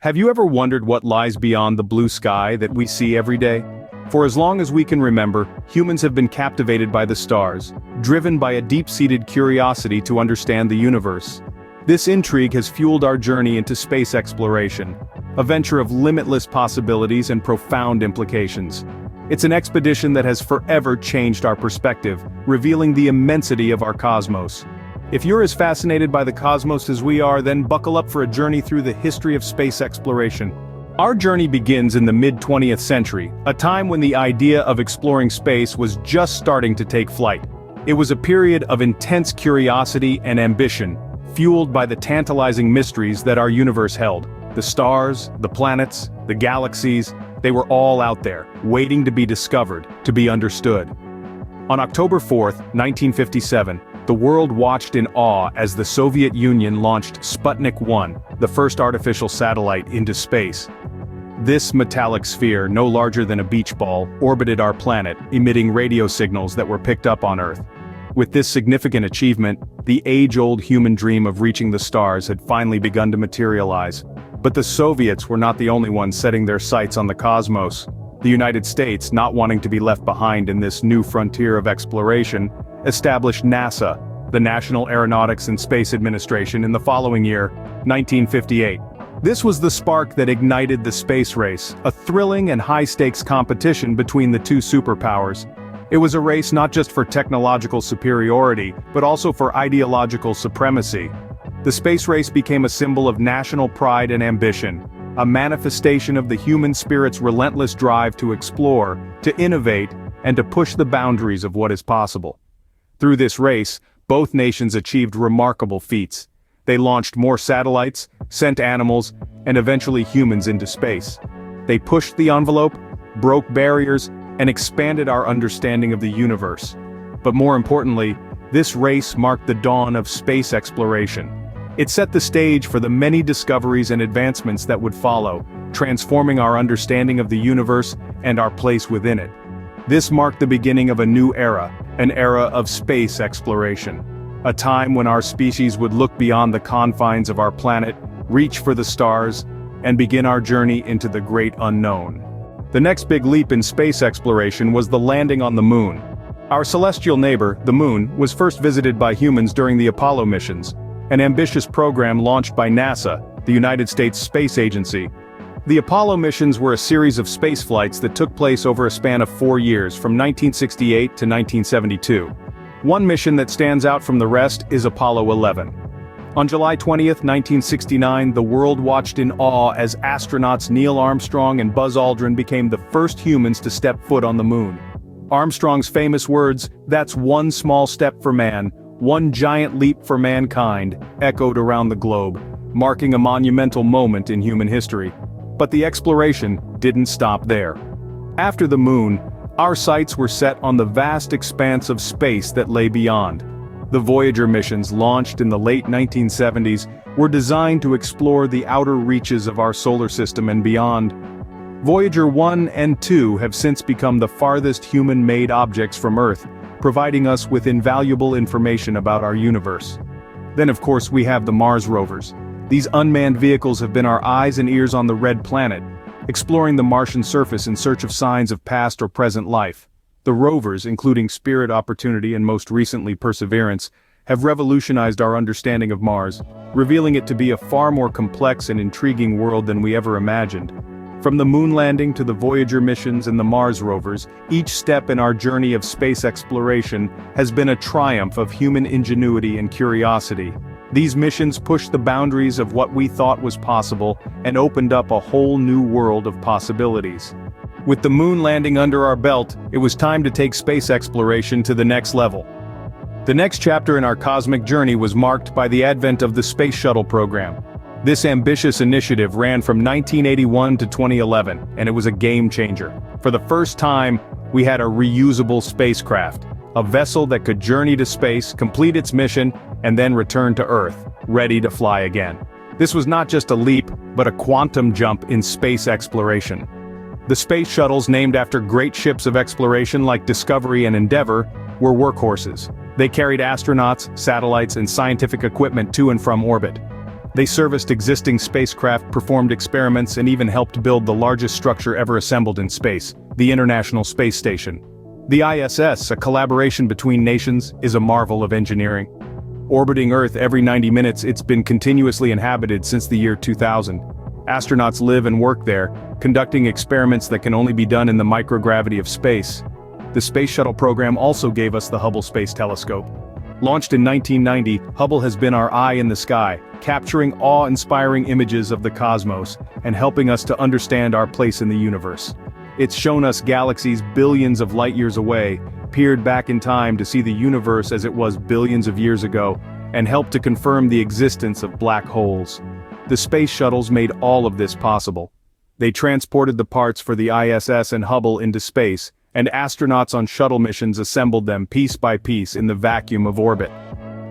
Have you ever wondered what lies beyond the blue sky that we see every day? For as long as we can remember, humans have been captivated by the stars, driven by a deep-seated curiosity to understand the universe. This intrigue has fueled our journey into space exploration, a venture of limitless possibilities and profound implications. It's an expedition that has forever changed our perspective, revealing the immensity of our cosmos. If you're as fascinated by the cosmos as we are, then buckle up for a journey through the history of space exploration. Our journey begins in the mid-20th century, a time when the idea of exploring space was just starting to take flight. It was a period of intense curiosity and ambition, fueled by the tantalizing mysteries that our universe held. The stars, the planets, the galaxies, they were all out there, waiting to be discovered, to be understood. On October 4, 1957, the world watched in awe as the Soviet Union launched Sputnik 1, the first artificial satellite, into space. This metallic sphere, no larger than a beach ball, orbited our planet, emitting radio signals that were picked up on Earth. With this significant achievement, the age-old human dream of reaching the stars had finally begun to materialize. But the Soviets were not the only ones setting their sights on the cosmos. The United States, not wanting to be left behind in this new frontier of exploration, established NASA, the National Aeronautics and Space Administration, in the following year, 1958. This was the spark that ignited the space race, a thrilling and high-stakes competition between the two superpowers. It was a race not just for technological superiority, but also for ideological supremacy. The space race became a symbol of national pride and ambition, a manifestation of the human spirit's relentless drive to explore, to innovate, and to push the boundaries of what is possible. Through this race, both nations achieved remarkable feats. They launched more satellites, sent animals, and eventually humans into space. They pushed the envelope, broke barriers, and expanded our understanding of the universe. But more importantly, this race marked the dawn of space exploration. It set the stage for the many discoveries and advancements that would follow, transforming our understanding of the universe and our place within it. This marked the beginning of a new era, an era of space exploration. A time when our species would look beyond the confines of our planet, reach for the stars, and begin our journey into the great unknown. The next big leap in space exploration was the landing on the moon. Our celestial neighbor, the moon, was first visited by humans during the Apollo missions, an ambitious program launched by NASA, the United States Space Agency. The Apollo missions were a series of space flights that took place over a span of 4 years, from 1968 to 1972. One mission that stands out from the rest is Apollo 11. On July 20, 1969, the world watched in awe as astronauts Neil Armstrong and Buzz Aldrin became the first humans to step foot on the moon. Armstrong's famous words, "That's one small step for man, one giant leap for mankind," echoed around the globe, marking a monumental moment in human history. But the exploration didn't stop there. After the moon, our sights were set on the vast expanse of space that lay beyond. The Voyager missions, launched in the late 1970s, were designed to explore the outer reaches of our solar system and beyond. Voyager 1 and 2 have since become the farthest human-made objects from Earth, providing us with invaluable information about our universe. Then of course we have the Mars rovers. These unmanned vehicles have been our eyes and ears on the Red Planet, exploring the Martian surface in search of signs of past or present life. The rovers, including Spirit, Opportunity, and most recently Perseverance, have revolutionized our understanding of Mars, revealing it to be a far more complex and intriguing world than we ever imagined. From the moon landing to the Voyager missions and the Mars rovers, each step in our journey of space exploration has been a triumph of human ingenuity and curiosity. These missions pushed the boundaries of what we thought was possible and opened up a whole new world of possibilities. With the moon landing under our belt, it was time to take space exploration to the next level. The next chapter in our cosmic journey was marked by the advent of the Space Shuttle program. This ambitious initiative ran from 1981 to 2011, and it was a game changer. For the first time, we had a reusable spacecraft, a vessel that could journey to space, complete its mission, and then return to Earth, ready to fly again. This was not just a leap, but a quantum jump in space exploration. The space shuttles, named after great ships of exploration like Discovery and Endeavour, were workhorses. They carried astronauts, satellites, and scientific equipment to and from orbit. They serviced existing spacecraft, performed experiments, and even helped build the largest structure ever assembled in space, the International Space Station. The ISS, a collaboration between nations, is a marvel of engineering. Orbiting Earth every 90 minutes, it's been continuously inhabited since the year 2000. Astronauts live and work there, conducting experiments that can only be done in the microgravity of space. The Space Shuttle program also gave us the Hubble Space Telescope. Launched in 1990, Hubble has been our eye in the sky, capturing awe-inspiring images of the cosmos and helping us to understand our place in the universe. It's shown us galaxies billions of light-years away, peered back in time to see the universe as it was billions of years ago, and helped to confirm the existence of black holes. The space shuttles made all of this possible. They transported the parts for the ISS and Hubble into space, and astronauts on shuttle missions assembled them piece by piece in the vacuum of orbit.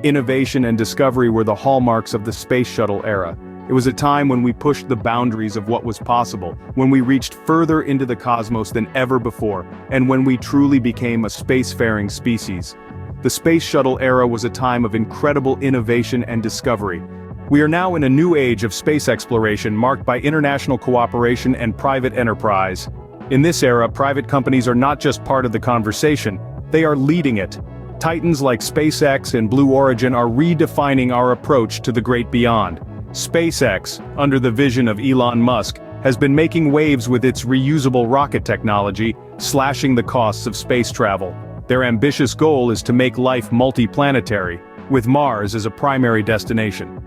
Innovation and discovery were the hallmarks of the space shuttle era. It was a time when we pushed the boundaries of what was possible, when we reached further into the cosmos than ever before, and when we truly became a spacefaring species. The space shuttle era was a time of incredible innovation and discovery. We are now in a new age of space exploration marked by international cooperation and private enterprise. In this era, private companies are not just part of the conversation, they are leading it. Titans like SpaceX and Blue Origin are redefining our approach to the great beyond. SpaceX, under the vision of Elon Musk, has been making waves with its reusable rocket technology, slashing the costs of space travel. Their ambitious goal is to make life multi-planetary, with Mars as a primary destination.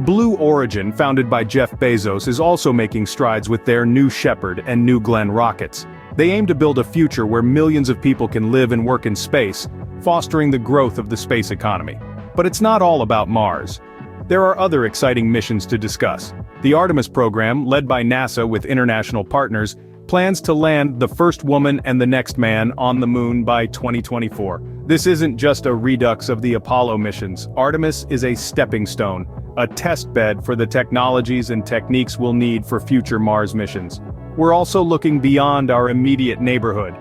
Blue Origin, founded by Jeff Bezos, is also making strides with their New Shepard and New Glenn rockets. They aim to build a future where millions of people can live and work in space, fostering the growth of the space economy. But it's not all about Mars. There are other exciting missions to discuss. The Artemis program, led by NASA with international partners, plans to land the first woman and the next man on the moon by 2024. This isn't just a redux of the Apollo missions. Artemis is a stepping stone, a test bed for the technologies and techniques we'll need for future Mars missions. We're also looking beyond our immediate neighborhood.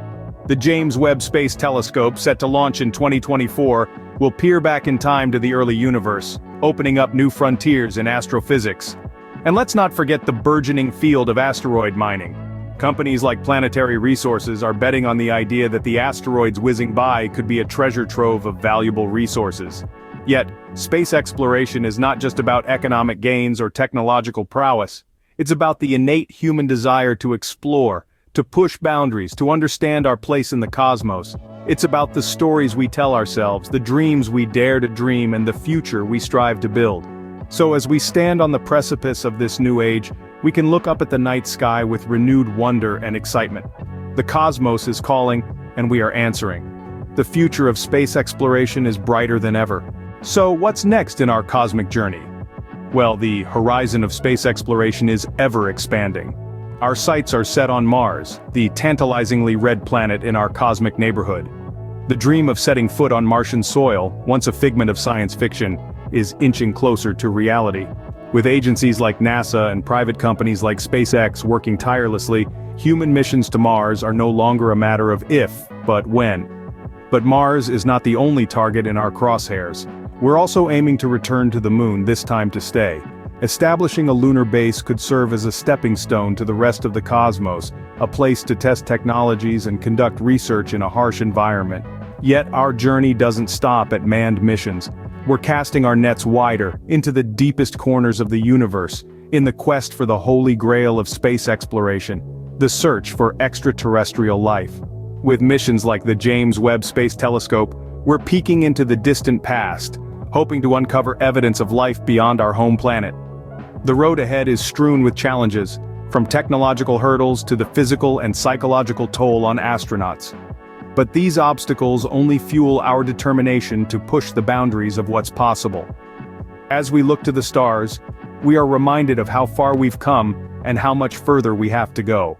The James Webb Space Telescope, set to launch in 2024, will peer back in time to the early universe, opening up new frontiers in astrophysics. And let's not forget the burgeoning field of asteroid mining. Companies like Planetary Resources are betting on the idea that the asteroids whizzing by could be a treasure trove of valuable resources. Yet, space exploration is not just about economic gains or technological prowess. It's about the innate human desire to explore, to push boundaries, to understand our place in the cosmos. It's about the stories we tell ourselves, the dreams we dare to dream, and the future we strive to build. So as we stand on the precipice of this new age, we can look up at the night sky with renewed wonder and excitement. The cosmos is calling, and we are answering. The future of space exploration is brighter than ever. So what's next in our cosmic journey? Well, the horizon of space exploration is ever expanding. Our sights are set on Mars, the tantalizingly red planet in our cosmic neighborhood. The dream of setting foot on Martian soil, once a figment of science fiction, is inching closer to reality. With agencies like NASA and private companies like SpaceX working tirelessly, human missions to Mars are no longer a matter of if, but when. But Mars is not the only target in our crosshairs. We're also aiming to return to the moon, this time to stay. Establishing a lunar base could serve as a stepping stone to the rest of the cosmos, a place to test technologies and conduct research in a harsh environment. Yet our journey doesn't stop at manned missions. We're casting our nets wider, into the deepest corners of the universe, in the quest for the holy grail of space exploration, the search for extraterrestrial life. With missions like the James Webb Space Telescope, we're peeking into the distant past, hoping to uncover evidence of life beyond our home planet. The road ahead is strewn with challenges, from technological hurdles to the physical and psychological toll on astronauts. But these obstacles only fuel our determination to push the boundaries of what's possible. As we look to the stars, we are reminded of how far we've come and how much further we have to go.